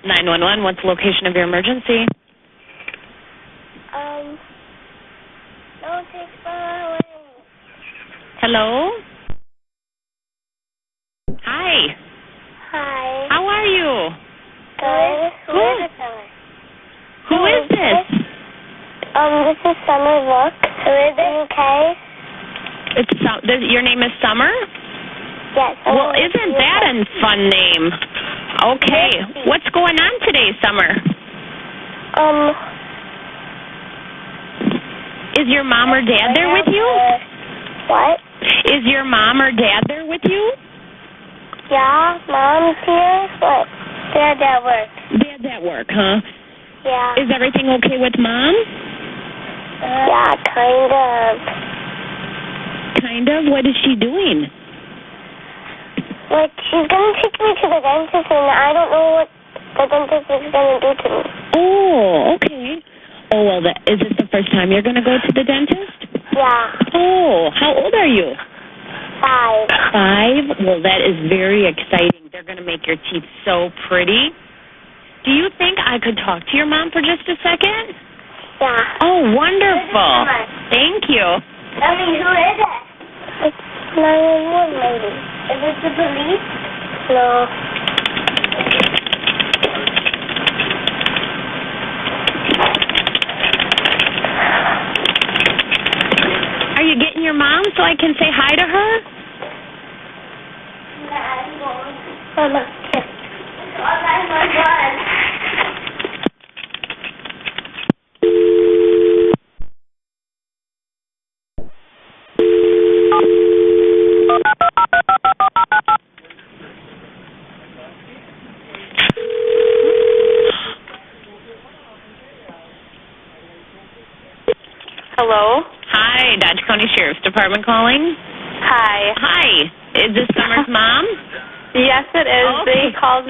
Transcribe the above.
911, what's the location of your emergency? Don't take far away. Hello? Hi. Hi. How are you? Good. Good. Who is this? This is Summer. Look. Who is it? Okay. Your name is Summer? Yes. Well, isn't that a fun name? Okay. What's going on today, Summer? Is your mom or dad there with you? What? Is your mom or dad there with you? Yeah, Mom's here, but Dad's at work. Dad's at work, huh? Yeah. Is everything okay with Mom? Yeah, kind of. Kind of? What is she doing? Like, she's going to take me to the dentist, and I don't know what the dentist is going to do to me. Oh, okay. Oh, well, is this the first time you're going to go to the dentist? Yeah. Oh, how old are you? 5. 5? Well, that is very exciting. They're going to make your teeth so pretty. Do you think I could talk to your mom for just a second? Yeah. Oh, wonderful. Thank you. Tell me, who is it? It's 911 lady. Is it the police? No. Are you getting your mom so I can say hi to her? Mama, kiss. Hello? Hi, Dodge County Sheriff's Department calling. Hi. Hi. Is this Summer's mom? Yes, it is. Okay. They called